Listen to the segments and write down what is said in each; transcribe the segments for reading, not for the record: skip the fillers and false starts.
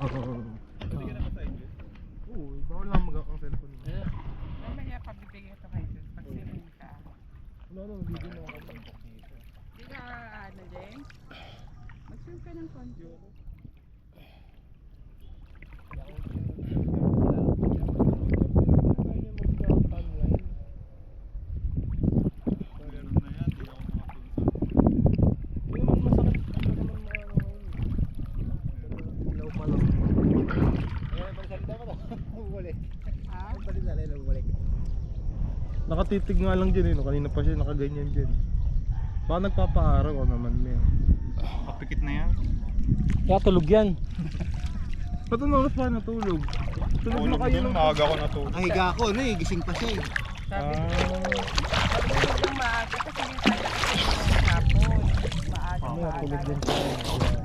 Pwede ka na ba sa English? Oo, bawal lang ang cellphone mo. Mamaya pabibigay ito kayo dun pag swimming ka. Wala na, hindi mo ako ng Hindi ka ano, James? Mag-swim ka ng konti. Nakatitig nga lang dyan eh, no? Kanina pa siya nakaganyan dyan. Baka nagpapaaraw o naman niya. Kapikit na yan. Kaya tulog yan. Ba't ang oras pa natulog? Tulog na kayo nung maaga ko natulog. Nahiga ako, ano eh, gising pa siya eh. Sabi ko ng maaga kasi yung tayo kasi hapon. Maaga. Tulog yan.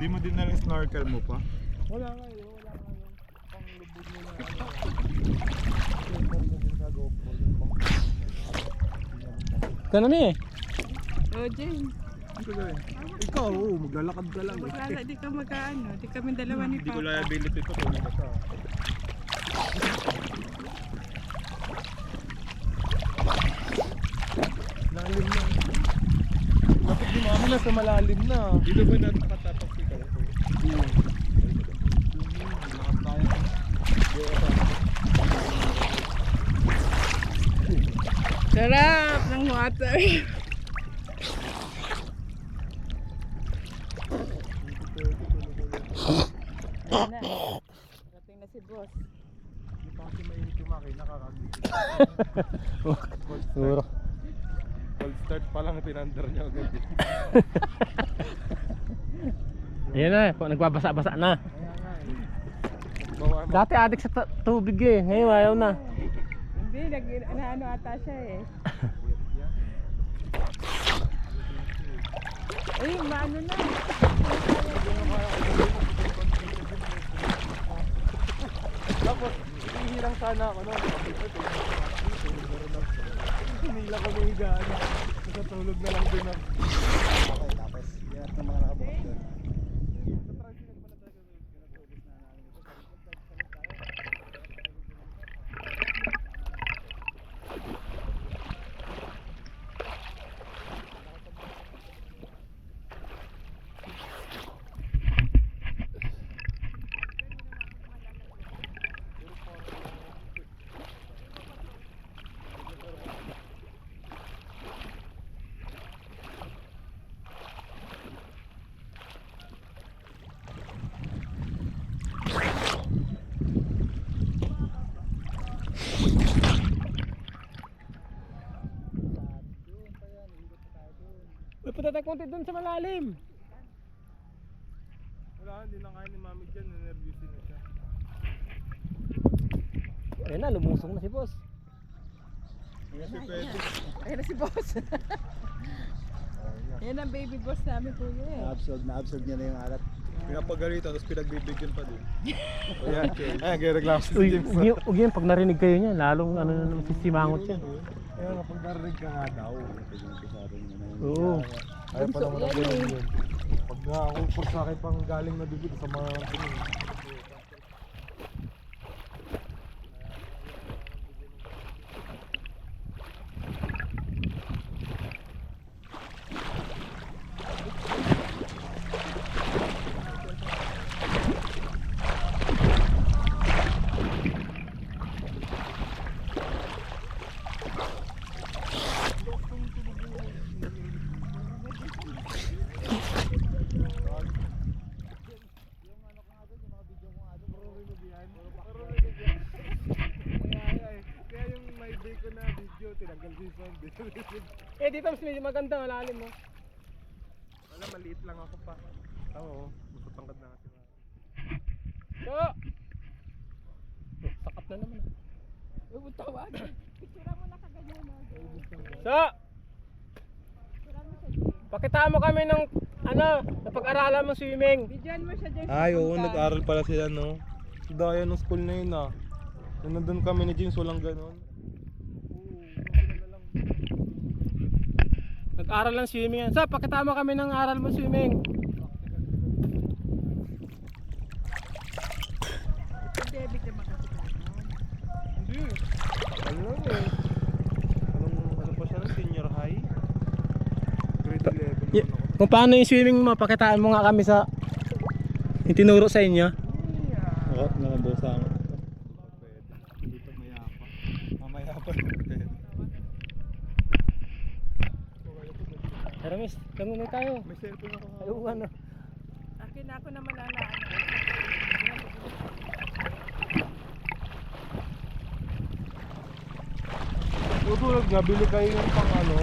Di mo din na rin snorkel mo pa? Wala nga yun, wala nga yun. Panglubog mo na Ganun eh. Oh, James. Ano gawin? Ikaw, oo, maglalakad ka lang. Maglala, di ka mag-ano. Di kami dalawa ni Hindi ko Papa. liability ito, tulog ka sa lalim na. Dapat di mami na sa malalim na. Dito ba nakatapak si Kaya? Lakas tayo. Sarap ng water. Yan na. Rating na si boss. Hindi pa kasi mainit yung makina, kakagising. Siguro. Cold start pa lang, pinandar niya agad. Ayan na, nagbabasa-basa na. Kaya nga eh. Bawa mo. Dati adik sa tubig eh, ngayon ayaw na. Hindi, ano ata siya eh. Ay, maano na. Tapos, hihirang sana ako noon. Hinila ko ng higaan. Nakatulog na lang din ako. Okay, tapos, yan ang mga nakabukas doon. Uy, punta tayo konti dun sa malalim. Wala, hindi na kaya ni mami dyan. Nervyusin na siya. Ayun na, lumusong na si boss. Kasi pwede. Ayun na si boss. Yan ang baby boss namin kuya eh. Na-absorb niya na yung alat. Pinapagalitan, tapos pinagbibigyan pa din. Ayan, kaya reklamo si Uy, James. huwag yan, pag narinig kayo niyan, lalong ano na naman sisimangot yan. Kaya kapag narinig ka nga daw. Oo. Ayaw pa naman ang ganun yun. Pag sa akin pang galing na bibig sa mga tingin. Kaya yung may day ko na video, tinanggal ko yung sound. Eh, dito mas medyo maganda, malalim mo. Wala, maliit lang ako pa. Oo, gusto tangkad na natin. So! Sakat na naman. Huwag tawag. Picture mo na kaganyan mo. So! Pakitaan mo kami ng ano, napag-aralan mo swimming. Bidyan mo siya dyan. Ay, oo, nag-aral pala sila, no? Daya ng school na yun, ah. Nung nandun kami ni James, walang ganon. Nag-aral lang swimming yan. So, pakitaan mo kami ng aral mo swimming. Ano eh? Ano pa siya ng senior high? Grade 11 Y- naman ako. Kung paano yung swimming mo, pakitaan mo nga kami sa yung tinuro sa inyo. Oo, nakabusa mo. Hindi pa mayapa. Mamaya pa. Tara miss, kangunay tayo. May cellphone ako. Ayaw ano. Akin ako naman na Tutulog nga, bili kayo yung pang ano.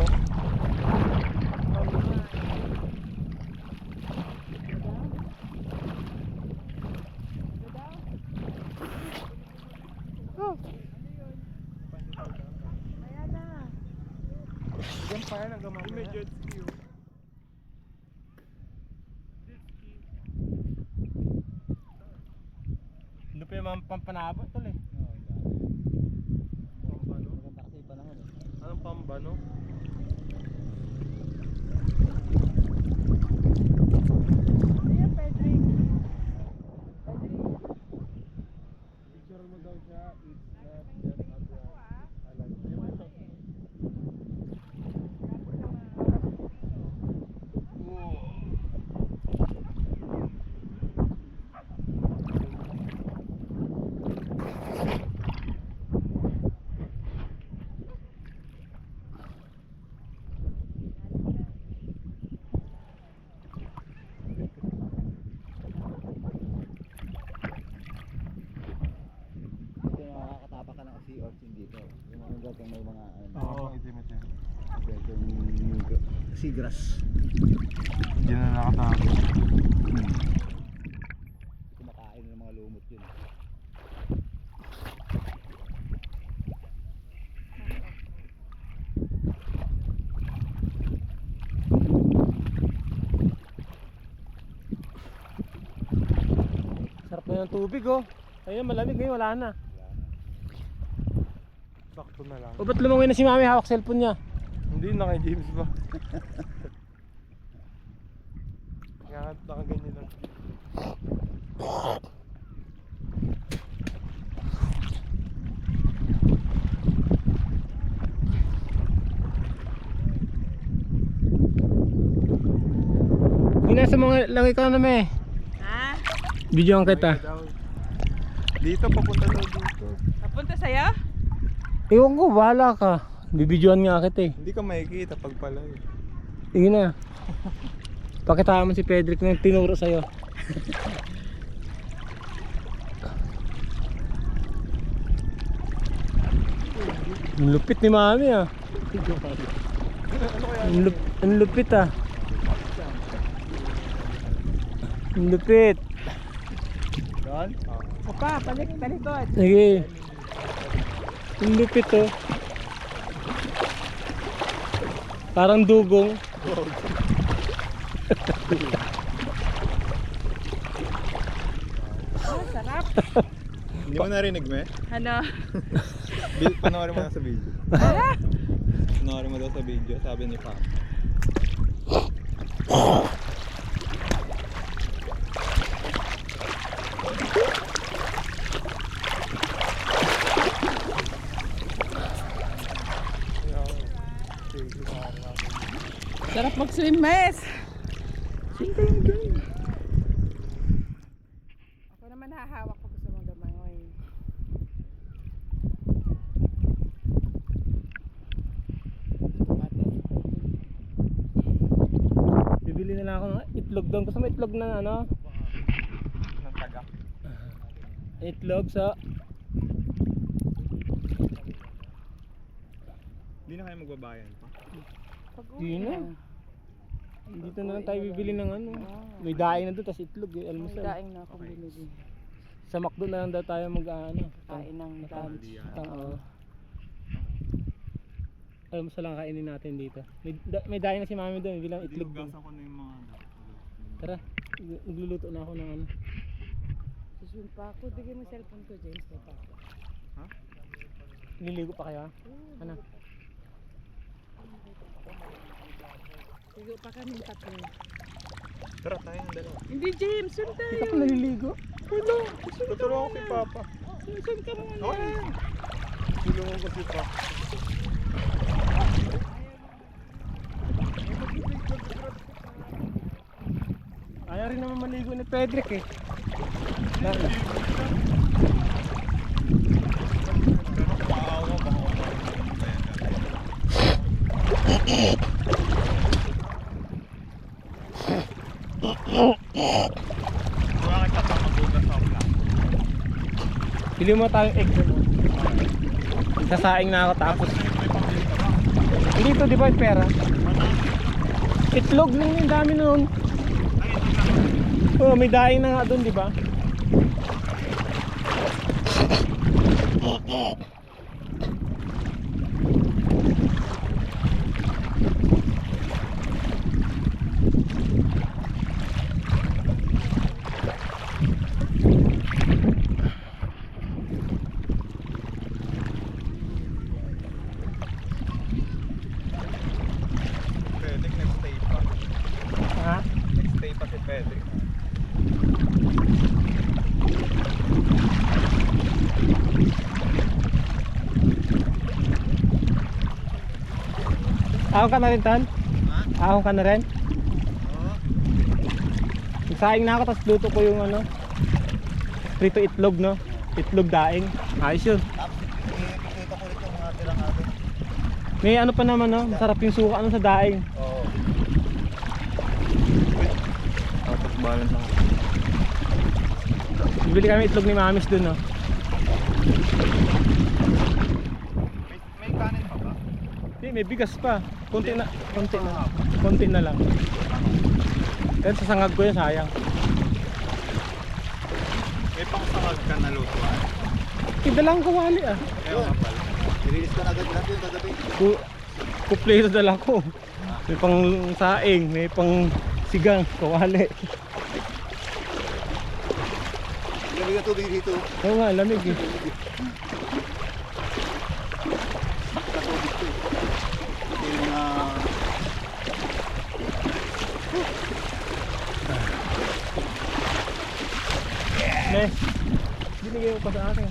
Diyan pa yan, hanggang mamaya. May jet ski yun. Hindi pa yung mga pampanabot tol eh. Pambano? Maganda kasi yung panahon eh. Anong pambano? Ayan, Pedrick. Picture mo daw siya. It's not just I like you. Ito yung makakatapa ka ng sea urchin dito. Yung mga lugar kung may mga Oo, itim-itim. seagrass. Hindi na nakatago. Kumakain ng mga lumot yun. Sarap na yung tubig oh. Ayun, malamig ngayon, wala na. Sakto na lang. O ba't lumangoy na si mami, hawak cellphone niya? Hindi na kay James ba? Kaya nakaganyan lang. Ginasa mo lang ikaw na me. Ha? Videoan kita. Dito, papunta daw dito. Papunta sa'yo? Ewan ko, bahala ka. Bibidyoan nga kita eh. Hindi ka makikita pag pala eh. Sige na. Pakitaan mo si Pedrick na yung tinuro sa'yo. Ang lupit ni mami ah. Ang lupit ah. Ang lupit. Doon? Papa, balik, talikod. Sige. Ang lupit oh. Parang dugong. Oh, sarap. Hindi mo narinig mo eh? Ano? Panoorin mo na sa video. Panoorin mo daw sa video, sabi ni Papa. Sarap mag-swim, mes. Ako naman hahawak ko gusto mong gamangoy. Bibili na lang ako ng itlog doon. Gusto mo itlog na ano? Ng taga. Itlog sa... Hindi na kayo magbabayan pa. Hindi na. Dito na lang tayo bibili ng ano. May daing na doon, tapos itlog eh. May Almusal. daing na akong binili. Sa McDo na lang daw tayo mag-ano. Kain ng lunch. Oo. Almusal lang kainin natin dito. May daing na si mami doon, bilang itlog doon. ko na yung mga Tara, magluluto na ako ng ano. Suswim pa ako. Bigay mo cellphone ko, James. May pa ako. Liligo pa kayo ha? Ano? Sigo pa kami tatlo. Tara tayo ng dalawa. Hindi, James. Sun Hindi tayo. ka pa naliligo? Tutulungan ko si Papa. Sun ka muna. Okay. Tulungan ko si Truck. Ayaw rin naman maligo ni Pedrick eh. Lalo. Maawa ba ako? Bakit ka magugas sa vlog? Pili mo tayong egg doon. Sasaing na ako tapos. Dito di ba yung pera? Itlog lang yung dami noon. Oh, may daing na nga doon di ba? Pedrick, next stay pa. Ha? Next stay pa si Pedrick. Ahon ka na rin, Tan? Ha? Ahon ka na rin? Oo. Nagsaing na ako tapos luto ko yung ano, prito itlog no? Itlog daing. Ayos yun. Tapos, ikikita ko ulit yung mga tirang natin. May ano pa naman no, masarap yung suka ano sa daing. Oo. Tapos balance ako. Bibili kami itlog ni Mamis dun no. May kanin pa ba? Hindi, may bigas pa. Konti na, konti na. Konti na lang. Kasi sasangag ko yun, sayang. May pangsangag ka na lutuan. Idalang kawali ah. Kaya nga pala. I-release ko na agad lahat yung kagabi. Kuplero dala ko. May pang saing, may pang sigang, kawali. Lamig na tubig dito. Oo nga, lamig eh. Katubig ko eh. Yung mga... Nes, binigay mo pa sa akin.